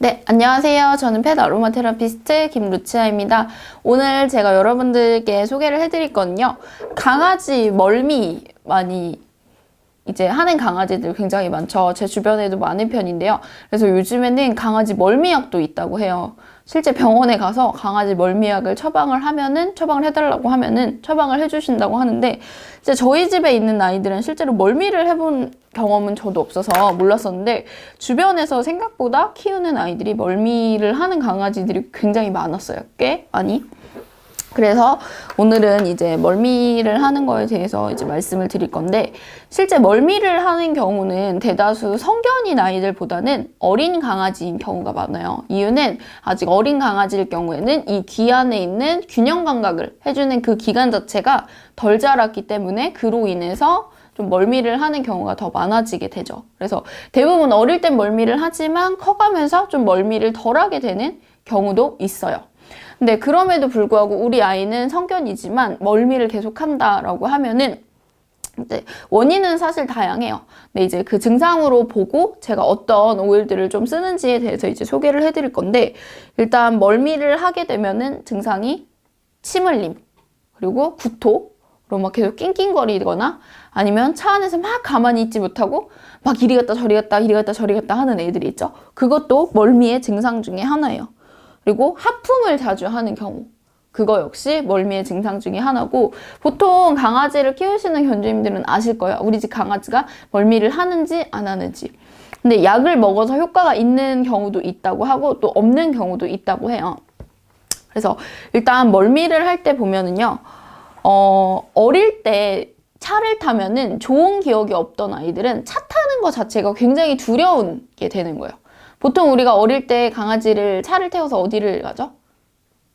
네, 안녕하세요. 저는 펫 아로마 테라피스트 김루치아입니다. 오늘 제가 여러분들께 소개를 해드릴 거는요. 강아지 멀미 많이 이제 하는 강아지들 굉장히 많죠. 제 주변에도 많은 편인데요. 그래서 요즘에는 강아지 멀미약도 있다고 해요. 실제 병원에 가서 강아지 멀미약을 처방을 해달라고 하면은 처방을 해주신다고 하는데, 이제 저희 집에 있는 아이들은 실제로 멀미를 해본 경험은 저도 없어서 몰랐었는데, 주변에서 생각보다 키우는 아이들이 멀미를 하는 강아지들이 굉장히 많았어요. 꽤 많이. 그래서 오늘은 이제 멀미를 하는 거에 대해서 이제 말씀을 드릴 건데, 실제 멀미를 하는 경우는 대다수 성견인 아이들보다는 어린 강아지인 경우가 많아요. 이유는 아직 어린 강아지일 경우에는 이 귀 안에 있는 균형 감각을 해주는 그 기관 자체가 덜 자랐기 때문에 그로 인해서 좀 멀미를 하는 경우가 더 많아지게 되죠. 그래서 대부분 어릴 땐 멀미를 하지만 커가면서 좀 멀미를 덜 하게 되는 경우도 있어요. 근데 그럼에도 불구하고 우리 아이는 성견이지만 멀미를 계속 한다라고 하면은 이제 원인은 사실 다양해요. 근데 이제 그 증상으로 보고 제가 어떤 오일들을 좀 쓰는지에 대해서 이제 소개를 해드릴 건데, 일단 멀미를 하게 되면은 증상이 침 흘림, 그리고 구토로 막 계속 낑낑거리거나 아니면 차 안에서 막 가만히 있지 못하고 막 이리 갔다 저리 갔다 이리 갔다 저리 갔다 하는 애들이 있죠. 그것도 멀미의 증상 중에 하나예요. 그리고 하품을 자주 하는 경우, 그거 역시 멀미의 증상 중에 하나고, 보통 강아지를 키우시는 견주님들은 아실 거예요. 우리 집 강아지가 멀미를 하는지 안 하는지. 근데 약을 먹어서 효과가 있는 경우도 있다고 하고 또 없는 경우도 있다고 해요. 그래서 일단 멀미를 할 때 보면은요, 어릴 때 차를 타면은 좋은 기억이 없던 아이들은 차 타는 것 자체가 굉장히 두려운 게 되는 거예요. 보통 우리가 어릴 때 강아지를 차를 태워서 어디를 가죠?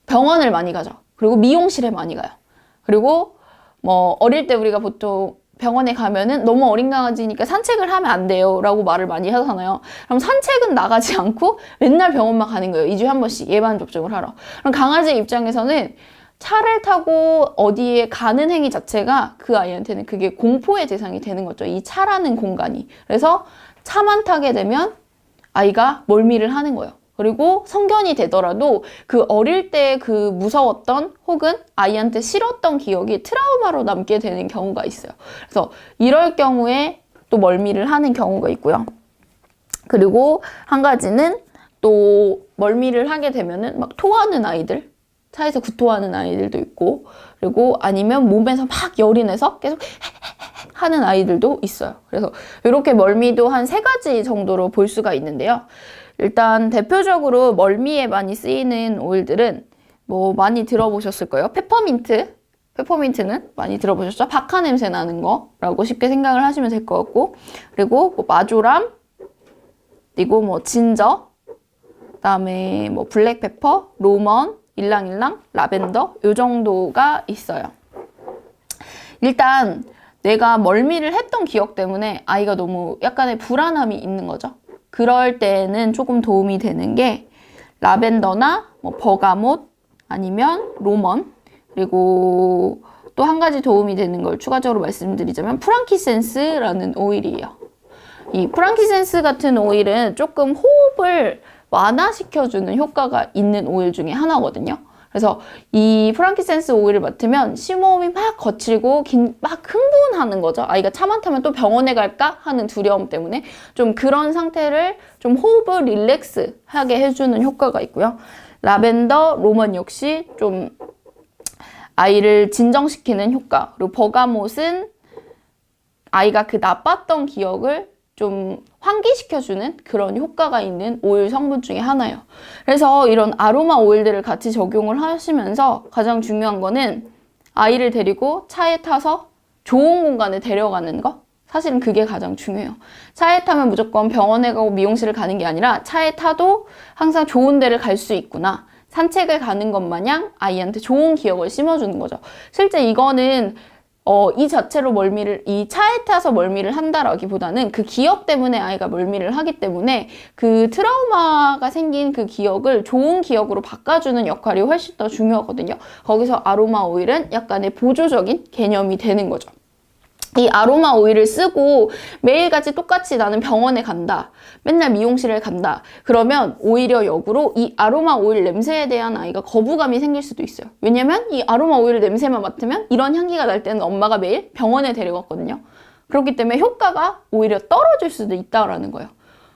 병원을 많이 가죠. 그리고 미용실에 많이 가요. 그리고 뭐 어릴 때 우리가 보통 병원에 가면은 너무 어린 강아지니까 산책을 하면 안 돼요 라고 말을 많이 하잖아요. 그럼 산책은 나가지 않고 맨날 병원만 가는 거예요. 2주에 한 번씩 예방 접종을 하러. 그럼 강아지 입장에서는 차를 타고 어디에 가는 행위 자체가 그 아이한테는 그게 공포의 대상이 되는 거죠. 이 차라는 공간이. 그래서 차만 타게 되면 아이가 멀미를 하는 거예요. 그리고 성견이 되더라도 그 어릴 때 그 무서웠던 혹은 아이한테 싫었던 기억이 트라우마로 남게 되는 경우가 있어요. 그래서 이럴 경우에 또 멀미를 하는 경우가 있고요. 그리고 한 가지는 또 멀미를 하게 되면은 막 토하는 아이들, 차에서 구토하는 아이들도 있고, 그리고 아니면 몸에서 막 열이 내서 계속 하는 아이들도 있어요. 그래서 이렇게 멀미도 한 3가지 정도로 볼 수가 있는데요. 일단 대표적으로 멀미에 많이 쓰이는 오일들은 뭐 많이 들어보셨을 거예요. 페퍼민트는 많이 들어보셨죠? 박하 냄새 나는 거라고 쉽게 생각을 하시면 될 것 같고, 그리고 뭐 마조람, 그리고 뭐 진저, 그다음에 뭐 블랙페퍼, 로먼, 일랑일랑, 라벤더 요 정도가 있어요. 일단 내가 멀미를 했던 기억 때문에 아이가 너무 약간의 불안함이 있는 거죠. 그럴 때는 조금 도움이 되는 게 라벤더나 뭐 버가못 아니면 로먼, 그리고 또 한 가지 도움이 되는 걸 추가적으로 말씀드리자면 프랑키센스라는 오일이에요. 이 프랑키센스 같은 오일은 조금 호흡을 완화시켜주는 효과가 있는 오일 중에 하나거든요. 그래서 이 프랑키센스 오일을 맡으면 심호흡이 막 거칠고 막 흥분하는 거죠. 아이가 차만 타면 또 병원에 갈까 하는 두려움 때문에 좀 그런 상태를 좀 호흡을 릴렉스하게 해주는 효과가 있고요. 라벤더, 로먼 역시 좀 아이를 진정시키는 효과, 그리고 버가못은 아이가 그 나빴던 기억을 좀 환기시켜주는 그런 효과가 있는 오일 성분 중에 하나예요. 그래서 이런 아로마 오일들을 같이 적용을 하시면서 가장 중요한 거는 아이를 데리고 차에 타서 좋은 공간에 데려가는 거. 사실은 그게 가장 중요해요. 차에 타면 무조건 병원에 가고 미용실을 가는 게 아니라 차에 타도 항상 좋은 데를 갈 수 있구나. 산책을 가는 것 마냥 아이한테 좋은 기억을 심어주는 거죠. 실제 이거는 이 자체로 이 차에 타서 멀미를 한다라기보다는 그 기억 때문에 아이가 멀미를 하기 때문에 그 트라우마가 생긴 그 기억을 좋은 기억으로 바꿔주는 역할이 훨씬 더 중요하거든요. 거기서 아로마 오일은 약간의 보조적인 개념이 되는 거죠. 이 아로마 오일을 쓰고 매일같이 똑같이 나는 병원에 간다. 맨날 미용실에 간다. 그러면 오히려 역으로 이 아로마 오일 냄새에 대한 아이가 거부감이 생길 수도 있어요. 왜냐면 이 아로마 오일 냄새만 맡으면 이런 향기가 날 때는 엄마가 매일 병원에 데려갔거든요. 그렇기 때문에 효과가 오히려 떨어질 수도 있다라는 거예요.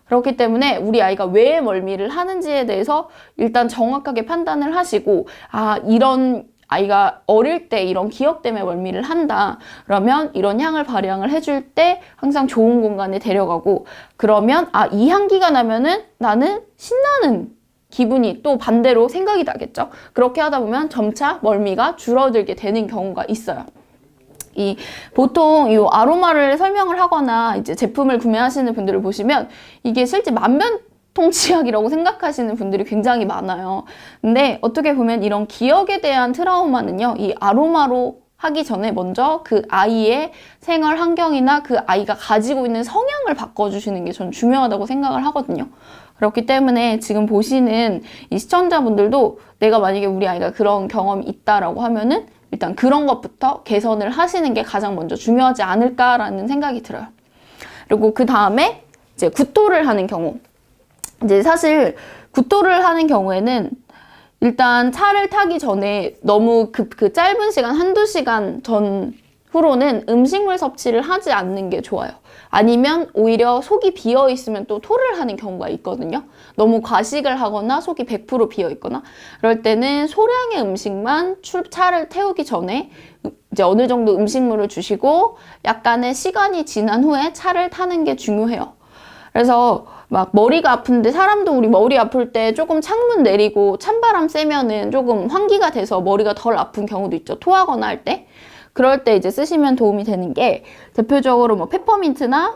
그렇기 때문에 우리 아이가 왜 멀미를 하는지에 대해서 일단 정확하게 판단을 하시고, 아, 이런 아이가 어릴 때 이런 기억 때문에 멀미를 한다. 그러면 이런 향을 발향을 해줄 때 항상 좋은 공간에 데려가고, 그러면 아, 이 향기가 나면은 나는 신나는 기분이 또 반대로 생각이 나겠죠. 그렇게 하다 보면 점차 멀미가 줄어들게 되는 경우가 있어요. 보통 이 아로마를 설명을 하거나 이제 제품을 구매하시는 분들을 보시면 이게 실제 만병통치약이라고 생각하시는 분들이 굉장히 많아요. 근데 어떻게 보면 이런 기억에 대한 트라우마는요, 이 아로마로 하기 전에 먼저 그 아이의 생활 환경이나 그 아이가 가지고 있는 성향을 바꿔주시는 게 전 중요하다고 생각을 하거든요. 그렇기 때문에 지금 보시는 이 시청자분들도 내가 만약에 우리 아이가 그런 경험이 있다라고 하면은 일단 그런 것부터 개선을 하시는 게 가장 먼저 중요하지 않을까라는 생각이 들어요. 그리고 그 다음에 이제 구토를 하는 경우. 이제 사실 구토를 하는 경우에는 일단 차를 타기 전에 너무 그 짧은 시간, 한두 시간 전후로는 음식물 섭취를 하지 않는 게 좋아요. 아니면 오히려 속이 비어 있으면 또 토를 하는 경우가 있거든요. 너무 과식을 하거나 속이 100% 비어 있거나 그럴 때는 소량의 음식만 차를 태우기 전에 이제 어느 정도 음식물을 주시고 약간의 시간이 지난 후에 차를 타는 게 중요해요. 그래서 막 머리가 아픈데 사람도 우리 머리 아플 때 조금 창문 내리고 찬바람 쐬면은 조금 환기가 돼서 머리가 덜 아픈 경우도 있죠. 토하거나 할 때. 그럴 때 이제 쓰시면 도움이 되는 게 대표적으로 뭐 페퍼민트나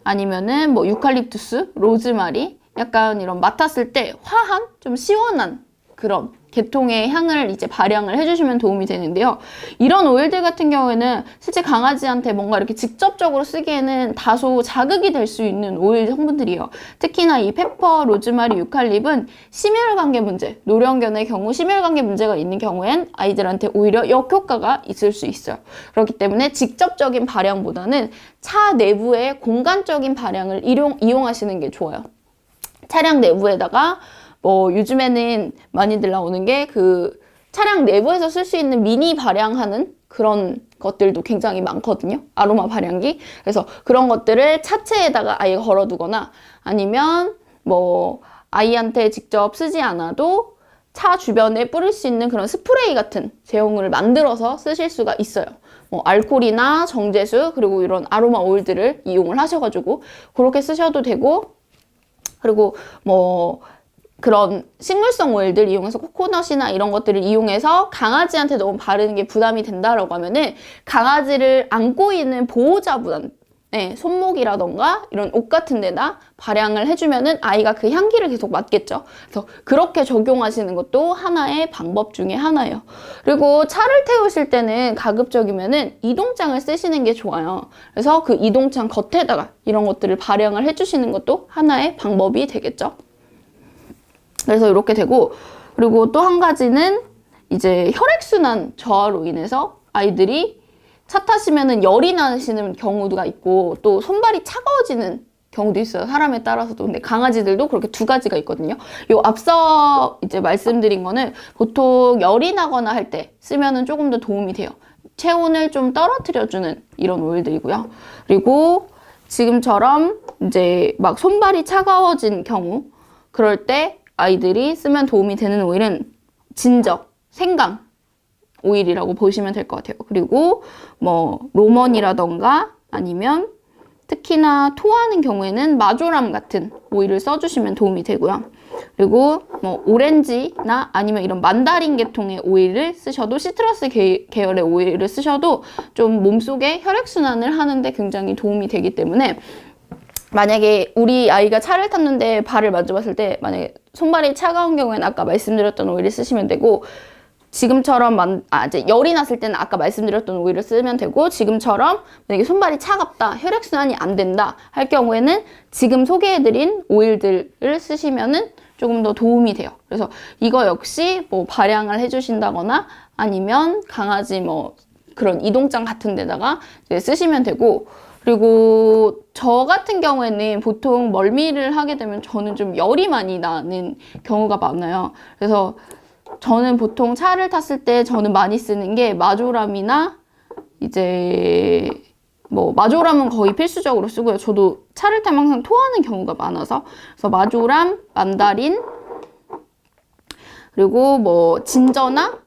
아니면은 뭐 유칼립투스, 로즈마리 약간 이런 맡았을 때 화한 좀 시원한 그런 계통의 향을 이제 발향을 해주시면 도움이 되는데요. 이런 오일들 같은 경우에는 실제 강아지한테 뭔가 이렇게 직접적으로 쓰기에는 다소 자극이 될 수 있는 오일 성분들이에요. 특히나 이 페퍼, 로즈마리, 유칼립은 심혈관계 문제, 노령견의 경우 심혈관계 문제가 있는 경우엔 아이들한테 오히려 역효과가 있을 수 있어요. 그렇기 때문에 직접적인 발향보다는 차 내부의 공간적인 발향을 이용하시는 게 좋아요. 차량 내부에다가 뭐 요즘에는 많이들 나오는 게 그 차량 내부에서 쓸 수 있는 미니 발향하는 그런 것들도 굉장히 많거든요. 아로마 발향기. 그래서 그런 것들을 차체에다가 아예 걸어두거나 아니면 뭐 아이한테 직접 쓰지 않아도 차 주변에 뿌릴 수 있는 그런 스프레이 같은 제형을 만들어서 쓰실 수가 있어요. 뭐 알코올이나 정제수 그리고 이런 아로마 오일들을 이용을 하셔가지고 그렇게 쓰셔도 되고, 그리고 뭐 그런 식물성 오일들 이용해서 코코넛이나 이런 것들을 이용해서 강아지한테 너무 바르는 게 부담이 된다라고 하면은 강아지를 안고 있는 보호자분, 손목이라던가 이런 옷 같은 데다 발향을 해주면은 아이가 그 향기를 계속 맡겠죠. 그래서 그렇게 적용하시는 것도 하나의 방법 중에 하나예요. 그리고 차를 태우실 때는 가급적이면은 이동장을 쓰시는 게 좋아요. 그래서 그 이동장 겉에다가 이런 것들을 발향을 해주시는 것도 하나의 방법이 되겠죠. 그래서 이렇게 되고, 그리고 또 한 가지는 이제 혈액순환 저하로 인해서 아이들이 차 타시면은 열이 나시는 경우가 있고 또 손발이 차가워지는 경우도 있어요. 사람에 따라서도. 근데 강아지들도 그렇게 두 가지가 있거든요. 요 앞서 이제 말씀드린 거는 보통 열이 나거나 할 때 쓰면은 조금 더 도움이 돼요. 체온을 좀 떨어뜨려주는 이런 오일들이고요. 그리고 지금처럼 이제 막 손발이 차가워진 경우, 그럴 때 아이들이 쓰면 도움이 되는 오일은 진적, 생강 오일이라고 보시면 될 것 같아요. 그리고 뭐 로먼이라던가 아니면 특히나 토하는 경우에는 마조람 같은 오일을 써주시면 도움이 되고요. 그리고 뭐 오렌지나 아니면 이런 만다린 계통의 오일을 쓰셔도, 시트러스 계열의 오일을 쓰셔도 좀 몸속에 혈액순환을 하는데 굉장히 도움이 되기 때문에, 만약에 우리 아이가 차를 탔는데 발을 만져봤을 때 만약에 손발이 차가운 경우에는 아까 말씀드렸던 오일을 쓰시면 되고, 지금처럼 이제 열이 났을 때는 아까 말씀드렸던 오일을 쓰면 되고, 지금처럼 만약에 손발이 차갑다, 혈액순환이 안 된다 할 경우에는 지금 소개해드린 오일들을 쓰시면은 조금 더 도움이 돼요. 그래서 이거 역시 뭐 발향을 해주신다거나 아니면 강아지 뭐 그런 이동장 같은 데다가 이제 쓰시면 되고, 그리고 저 같은 경우에는 보통 멀미를 하게 되면 저는 좀 열이 많이 나는 경우가 많아요. 그래서 저는 보통 차를 탔을 때 저는 많이 쓰는 게 마조람이나 이제 뭐 마조람은 거의 필수적으로 쓰고요. 저도 차를 타면 항상 토하는 경우가 많아서, 그래서 마조람, 만다린, 그리고 뭐 진저나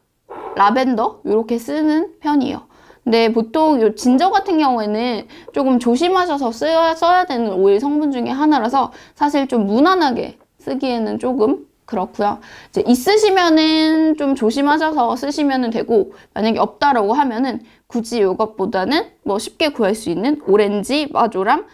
라벤더 이렇게 쓰는 편이에요. 근데 보통 요 진저 같은 경우에는 조금 조심하셔서 써야 되는 오일 성분 중에 하나라서 사실 좀 무난하게 쓰기에는 조금 그렇고요. 이제 있으시면은 좀 조심하셔서 쓰시면 되고, 만약에 없다라고 하면은 굳이 이것보다는 뭐 쉽게 구할 수 있는 오렌지, 마조람,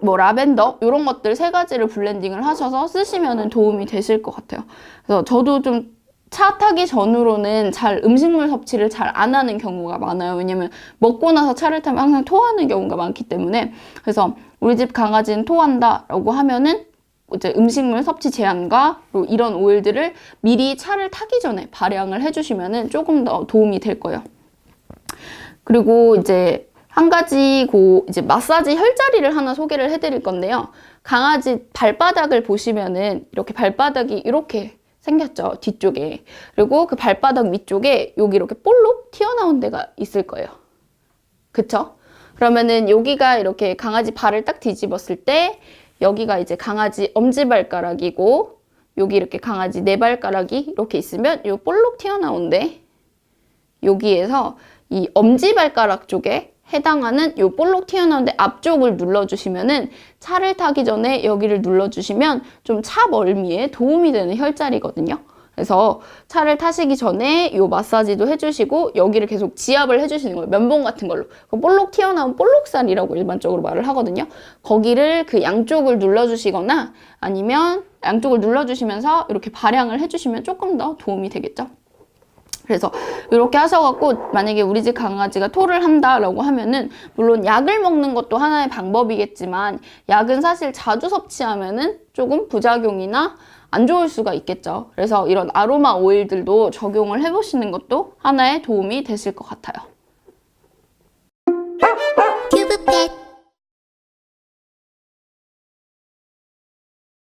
뭐 라벤더 이런 것들 세 가지를 블렌딩을 하셔서 쓰시면 도움이 되실 것 같아요. 그래서 저도 좀 차 타기 전으로는 잘 음식물 섭취를 잘 안 하는 경우가 많아요. 왜냐면 먹고 나서 차를 타면 항상 토하는 경우가 많기 때문에. 그래서 우리 집 강아지는 토한다라고 하면은 이제 음식물 섭취 제한과 이런 오일들을 미리 차를 타기 전에 발향을 해주시면은 조금 더 도움이 될 거예요. 그리고 이제 한 가지 이제 마사지 혈자리를 하나 소개를 해드릴 건데요. 강아지 발바닥을 보시면은 이렇게 발바닥이 이렇게 생겼죠, 뒤쪽에. 그리고 그 발바닥 위쪽에 여기 이렇게 볼록 튀어나온 데가 있을 거예요. 그쵸? 그러면은 여기가 이렇게 강아지 발을 딱 뒤집었을 때 여기가 이제 강아지 엄지발가락이고, 여기 이렇게 강아지 네 발가락이 이렇게 있으면 요 볼록 튀어나온데, 여기에서 이 엄지발가락 쪽에 해당하는 요 볼록 튀어나온 데 앞쪽을 눌러주시면은 차를 타기 전에 여기를 눌러주시면 좀 차 멀미에 도움이 되는 혈자리거든요. 그래서 차를 타시기 전에 요 마사지도 해주시고 여기를 계속 지압을 해주시는 거예요. 면봉 같은 걸로. 볼록 튀어나온 볼록살이라고 일반적으로 말을 하거든요. 거기를 그 양쪽을 눌러주시거나 아니면 양쪽을 눌러주시면서 이렇게 발향을 해주시면 조금 더 도움이 되겠죠. 그래서 이렇게 하셔갖고 만약에 우리 집 강아지가 토를 한다라고 하면은, 물론 약을 먹는 것도 하나의 방법이겠지만 약은 사실 자주 섭취하면은 조금 부작용이나 안 좋을 수가 있겠죠. 그래서 이런 아로마 오일들도 적용을 해보시는 것도 하나의 도움이 되실 것 같아요. 큐브펫